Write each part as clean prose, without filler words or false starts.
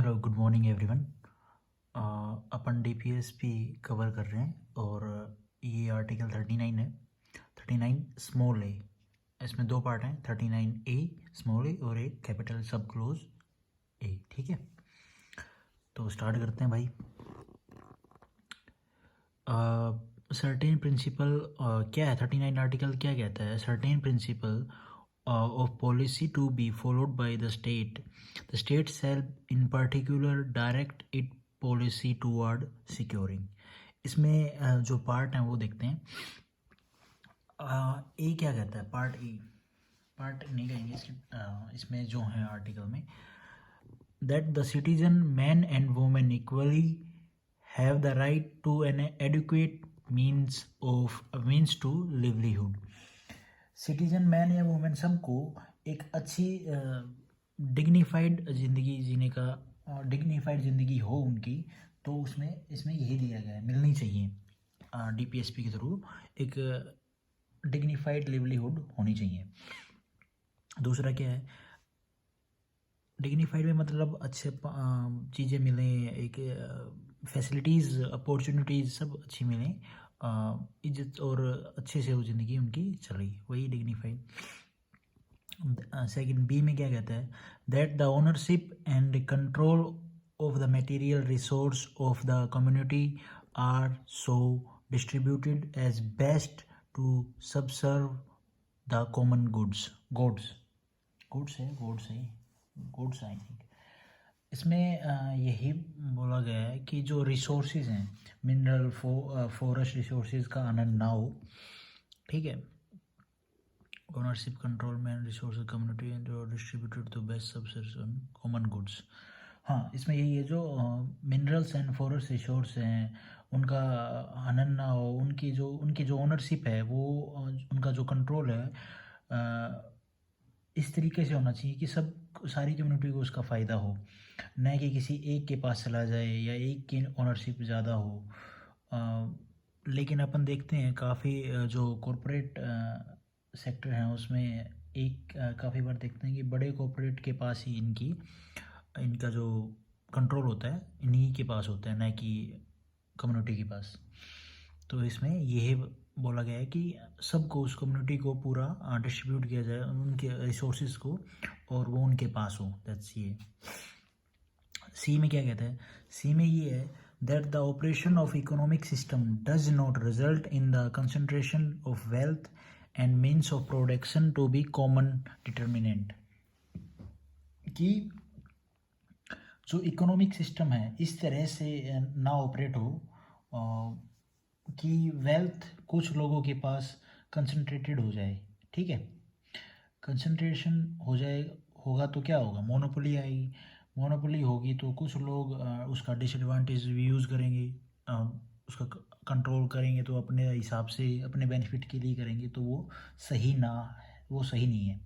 Hello good morning everyone. अपन DPSP cover कर रहे हैं और ये आर्टिकल 39 है। 39 स्मॉल ए, इसमें दो पार्ट हैं, 39 ए स्मॉल ए और एक कैपिटल सब क्लोज ए। ठीक है, तो स्टार्ट करते हैं भाई। सर्टेन प्रिंसिपल क्या है? 39 आर्टिकल क्या कहता है? Certain principle of policy to be followed by the state shall in particular direct its policy toward securing। इसमें जो पार्ट हैं वो देखते हैं। ए क्या कहता है? पार्ट ए, पार्ट नहीं कहेंगे इसमें जो है आर्टिकल में, that the citizen man and woman equally have the right to an adequate means to livelihood। Citizen man या वुमेन सबको एक अच्छी डिग्निफाइड ज़िंदगी जीने का, डिग्निफाइड ज़िंदगी हो उनकी, तो उसमें इसमें यही दिया गया है, मिलनी चाहिए। डीपीएसपी के थ्रू एक डिग्निफाइड लिवलीहुड होनी चाहिए। दूसरा क्या है? डिग्निफाइड में मतलब अच्छे चीज़ें मिलें, एक फैसिलिटीज़ अपॉर्चुनिटीज़ सब अच्छी मिलें, इज्जत और अच्छे से वो ज़िंदगी उनकी चल रही, वही डिग्निफाइड। सेकंड बी में क्या कहता है? That the ownership and control of the material resource of the community are so distributed as best to subserve the common goods I think. इसमें यही बोला गया है कि जो रिसोर्सेज हैं, मिनरल फॉरेस्ट रिसोर्सेज का आनंद ना हो। ठीक है, ओनरशिप कंट्रोल में रिसोर्स कम्युनिटी एंड जो distributed to best subserve common goods. हाँ, इसमें यही है, जो मिनरल्स एंड फॉरेस्ट रिसोर्स हैं उनका आनंद ना हो, उनकी जो ओनरशिप है वो, उनका जो कंट्रोल है इस तरीके से होना चाहिए कि सारी कम्युनिटी को उसका फ़ायदा हो, न कि किसी एक के पास चला जाए या एक की ओनरशिप ज़्यादा हो। लेकिन अपन देखते हैं काफ़ी जो कॉरपोरेट सेक्टर हैं उसमें काफ़ी बार देखते हैं कि बड़े कॉरपोरेट के पास ही इनका जो कंट्रोल होता है इन्हीं के पास होता है, न कि कम्युनिटी के पास। तो इसमें यही बोला गया है कि सबको, उस कम्युनिटी को पूरा डिस्ट्रीब्यूट किया जाए उनके रिसोर्सेज को, और वो उनके पास हो। दैट्स ये। सी में क्या कहता है? सी में ये है, that the operation of economic system does not result in the concentration of wealth and means of production to be common determinant. कि जो इकोनॉमिक सिस्टम है इस तरह से ना ऑपरेट हो कि वेल्थ कुछ लोगों के पास कंसंट्रेटेड हो जाए। ठीक है, कंसंट्रेशन होगा तो क्या होगा? मोनोपोली आएगी। मोनोपोली होगी तो कुछ लोग उसका डिसएडवांटेज भी यूज़ करेंगे, उसका कंट्रोल करेंगे, तो अपने हिसाब से अपने बेनिफिट के लिए करेंगे, तो वो सही नहीं है।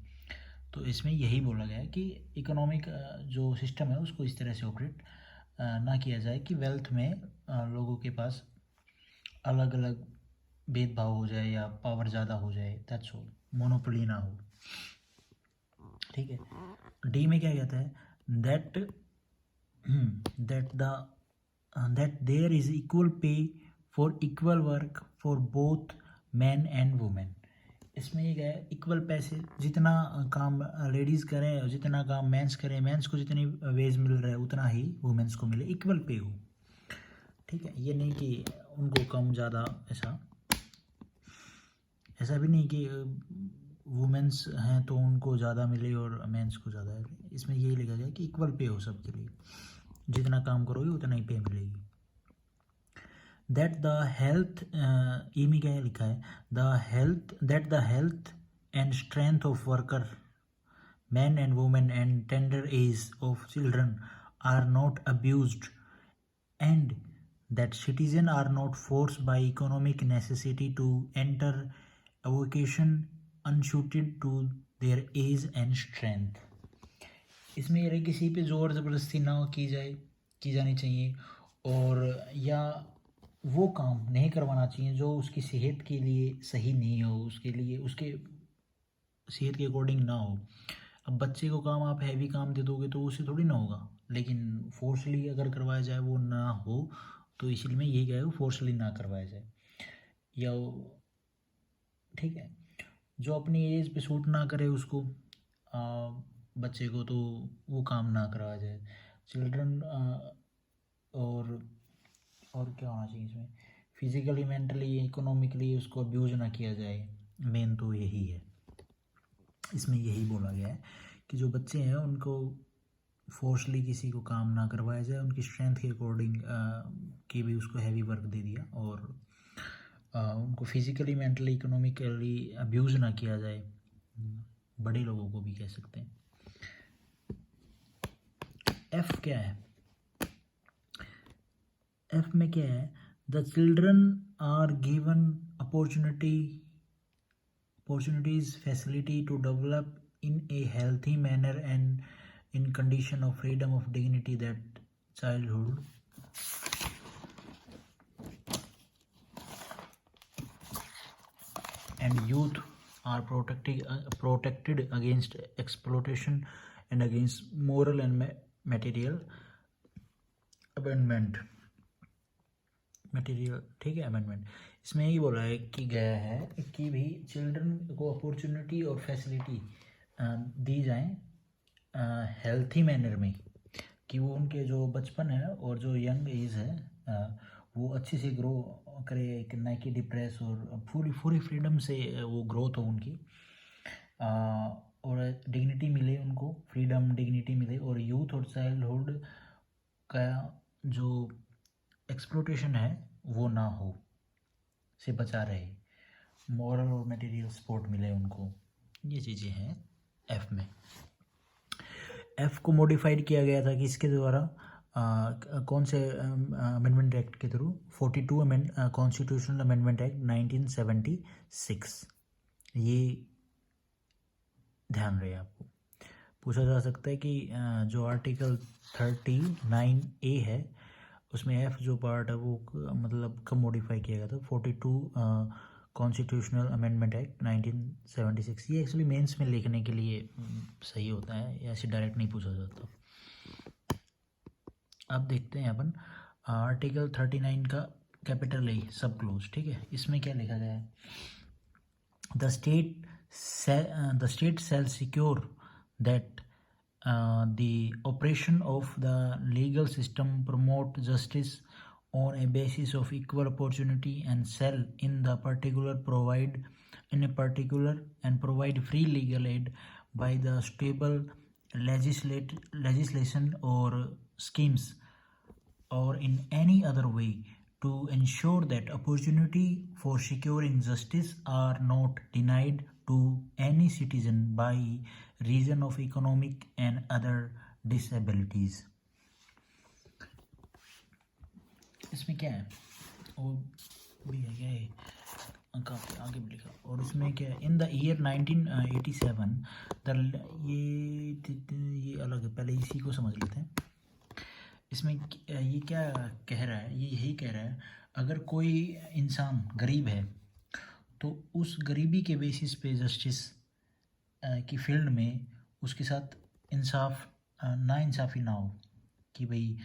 तो इसमें यही बोला गया है कि इकोनॉमिक जो सिस्टम है उसको इस तरह से ऑपरेट ना किया जाए कि वेल्थ में लोगों के पास अलग अलग भेदभाव हो जाए या पावर ज़्यादा हो जाए। दैट्स ऑल, मोनोपोली ना हो। ठीक है, डी में क्या कहता है? That there is equal pay for equal work for both man and women. इसमें ये क्या है? इक्वल पैसे, जितना काम लेडीज़ करें और जितना काम मेंस करें, मेंस को जितनी वेज मिल रहा है उतना ही वुमेन्स को मिले, इक्वल पे हो। ठीक है, ये नहीं कि उनको कम ज़्यादा, ऐसा भी नहीं कि वुमेन्स हैं तो उनको ज़्यादा मिले और मेंस को ज़्यादा। इसमें यही लिखा गया कि इक्वल पे हो सबके लिए, जितना काम करोगे उतना ही पे मिलेगी। दैट द हेल्थ, ई में क्या लिखा है? That the health and strength of worker men and women and tender age of children are not abused, and that citizens are not forced by economic necessity to enter a vocation unsuited to their age and strength। इसमें ये किसी पे ज़ोर ज़बरदस्ती ना की जानी चाहिए, और या वो काम नहीं करवाना चाहिए जो उसकी सेहत के लिए सही नहीं हो, उसके लिए उसके सेहत के अकॉर्डिंग ना हो। अब बच्चे को काम आप हैवी काम दे दोगे तो उससे थोड़ी ना होगा, लेकिन फोर्सली अगर करवाया जाए वो ना हो, तो इसलिए मैं यही कह रहा हूँ फोर्सली ना करवाया जाए। या ठीक है, जो अपनी एज पे सूट ना करे उसको बच्चे को, तो वो काम ना करवाया जाए। चिल्ड्रन और क्या होना चाहिए इसमें, फिजिकली, मेंटली, इकोनॉमिकली उसको अब्यूज ना किया जाए। मेन तो यही है, इसमें यही बोला गया है कि जो बच्चे हैं उनको फोर्सली किसी को काम ना करवाया जाए, उनकी स्ट्रेंथ के अकॉर्डिंग कि भी उसको हैवी वर्क दे दिया, और उनको फिजिकली, मेंटली, इकोनॉमिकली अब्यूज़ ना किया जाए। बड़े लोगों को भी कह सकते हैं। एफ क्या है, एफ में क्या है, the children are given opportunities facility to develop in a healthy manner and in condition of freedom of dignity that childhood and youth are protected against exploitation and against moral and material amendment. ठीक है, amendment इसमें यही बोला है कि गया है कि भी चिल्ड्रन को अपॉर्चुनिटी और फैसिलिटी दी जाए हेल्थी मैनर में, कि वो उनके जो बचपन है और जो यंग एज है वो अच्छे से ग्रो करे, कि ना कि डिप्रेस, और पूरी फ्रीडम से वो ग्रोथ हो उनकी, और डिग्निटी मिले उनको, फ्रीडम डिग्निटी मिले, और यूथ और चाइल्डहुड का जो एक्सप्लोटेशन है वो ना हो, से बचा रहे, मॉरल और मटेरियल सपोर्ट मिले उनको। ये चीज़ें हैं एफ में। एफ को मॉडिफाइड किया गया था कि इसके द्वारा कौन से अमेंडमेंट एक्ट के थ्रू, 42 कॉन्स्टिट्यूशनल अमेंडमेंट एक्ट 1976। ये ध्यान रहे आपको। पूछा जा सकता है कि जो आर्टिकल 39A है उसमें एफ जो पार्ट है वो मतलब कब मॉडिफाई किया गया था, 42 कॉन्स्टिट्यूशनल अमेंडमेंट एक्ट 1976। ये एक्चुअली मेंस में लिखने के लिए सही होता है, ऐसे डायरेक्ट नहीं पूछा जाता। अब देखते हैं अपन आर्टिकल 39 का कैपिटल ए सब क्लोज। ठीक है, इसमें क्या लिखा गया है, the state shall secure that the operation of the legal system promote justice on a basis of equal opportunity and shall in the particular provide in a particular and provide free legal aid by the stable legislation or schemes or in any other way to ensure that opportunity for securing justice are not denied to any citizen by reason of economic and other disabilities। इसमें क्या है, वो भी है क्या है, काफ़ी आगे भी लिखा, और उसमें क्या है, इन द ईयर 1987 ये अलग है, पहले इसी को समझ लेते हैं। इसमें ये क्या कह रहा है, ये यही कह रहा है अगर कोई इंसान गरीब है तो उस गरीबी के बेसिस पे जस्टिस की फील्ड में उसके साथ इंसाफ ना इंसाफ़ी ना हो, कि भाई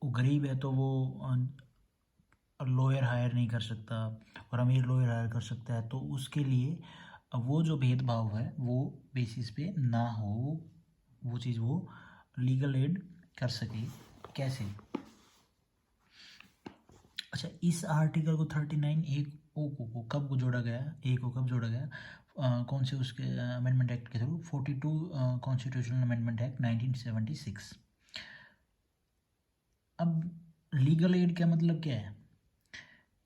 वो गरीब है तो वो लॉयर हायर नहीं कर सकता और अमीर लॉयर हायर कर सकता है, तो उसके लिए वो जो भेदभाव है वो बेसिस पे ना हो, वो चीज़ वो लीगल एड कर सके। कैसे, अच्छा, इस आर्टिकल को 39A को कब जोड़ा गया, ए को कब जोड़ा गया, कौन से उसके अमेंडमेंट एक्ट के थ्रू, 42 कॉन्स्टिट्यूशनल अमेंडमेंट एक्ट 1976। अब लीगल एड का मतलब क्या है,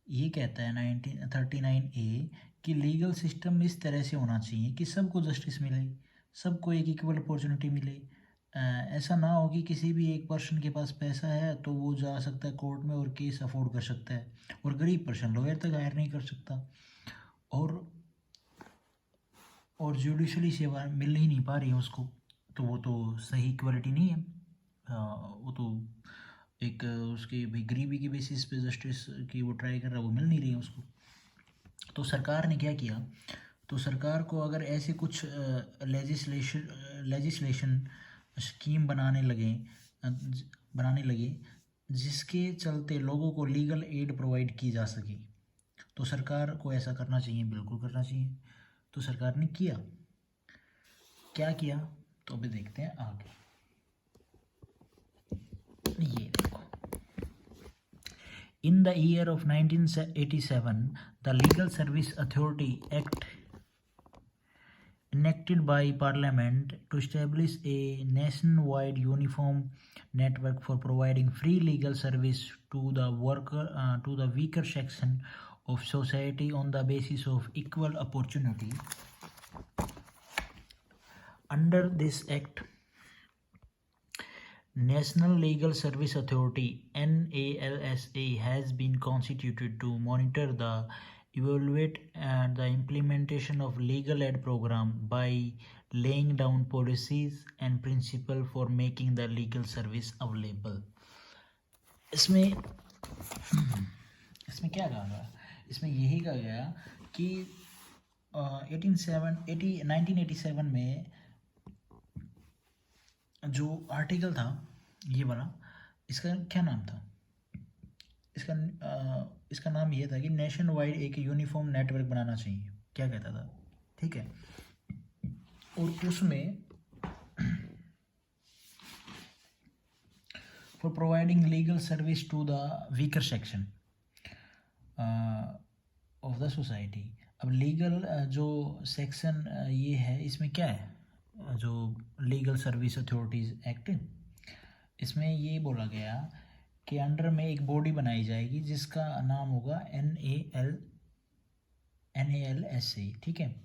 ये कहता है 1939A कि लीगल सिस्टम इस तरह से होना चाहिए कि सबको जस्टिस मिले, सबको एक इक्वल अपॉर्चुनिटी मिले। ऐसा ना हो कि किसी भी एक पर्सन के पास पैसा है तो वो जा सकता है कोर्ट में और केस अफोर्ड कर सकता है, और गरीब पर्सन लॉयर तक हायर नहीं कर सकता, और जुडिशली सेवा मिल ही नहीं पा रही है उसको, तो वो तो सही इक्वलिटी नहीं है। वो तो एक उसकी भाई गरीबी की बेसिस पे जस्टिस की वो ट्राई कर रहा है, वो मिल नहीं रही है उसको। तो सरकार ने क्या किया, तो सरकार को अगर ऐसे कुछ लेजिस्लेशन स्कीम बनाने लगे जिसके चलते लोगों को लीगल एड प्रोवाइड की जा सके, तो सरकार को ऐसा करना चाहिए, बिल्कुल करना चाहिए। तो सरकार ने किया, क्या किया, तो अभी देखते हैं आगे। ये देखो, in the year of 1987 the legal service authority act enacted by Parliament to establish a nationwide uniform network for providing free legal service to the weaker section of society on the basis of equal opportunity. Under this act, National Legal Service Authority (NALSA) has been constituted to monitor evaluate the implementation of legal aid program by laying down policies and principle for making the legal service available. इसमें क्या कहा गया, इसमें यही कहा गया कि 1987 में जो आर्टिकल था ये वाला, इसका क्या नाम था, इसका नाम ये था कि नेशन वाइड एक यूनिफॉर्म नेटवर्क बनाना चाहिए, क्या कहता था, ठीक है। और उसमें for providing legal service to the weaker section of the society. अब लीगल जो सेक्शन ये है, इसमें क्या है, जो लीगल सर्विस अथॉरिटीज़ एक्ट, इसमें ये बोला गया कि अंडर में एक बॉडी बनाई जाएगी जिसका नाम होगा NALSA, ठीक है।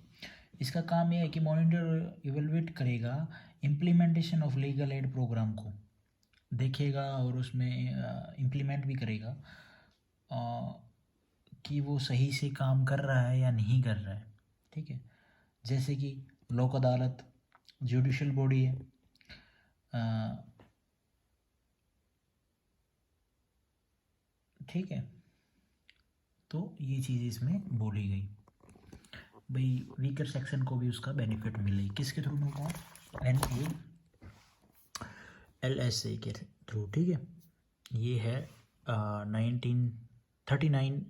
इसका काम यह है कि मॉनिटर इवेलुएट करेगा implementation of legal aid programme को, देखेगा और उसमें इम्प्लीमेंट भी करेगा कि वो सही से काम कर रहा है या नहीं कर रहा है, ठीक है। जैसे कि लोक अदालत जुडिशल बॉडी है, ठीक है। तो ये चीज़ इसमें बोली गई भाई, वीकर सेक्शन को भी उसका बेनिफिट मिले, किसके थ्रू मिलता है, NALSA के थ्रू, ठीक है। ये है 1939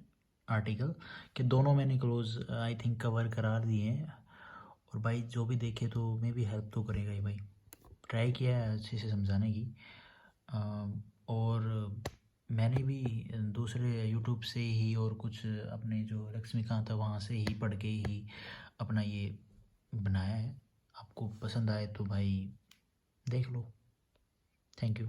आर्टिकल के, दोनों मैंने क्लोज आई थिंक कवर करा दिए हैं। और भाई जो भी देखे तो मे भी हेल्प तो करेगा ही भाई, ट्राई किया है अच्छे से समझाने की। और मैंने भी दूसरे यूट्यूब से ही और कुछ अपने जो लक्ष्मीकांत है वहाँ से ही पढ़ के ही अपना ये बनाया है। आपको पसंद आए तो भाई देख लो। Thank you.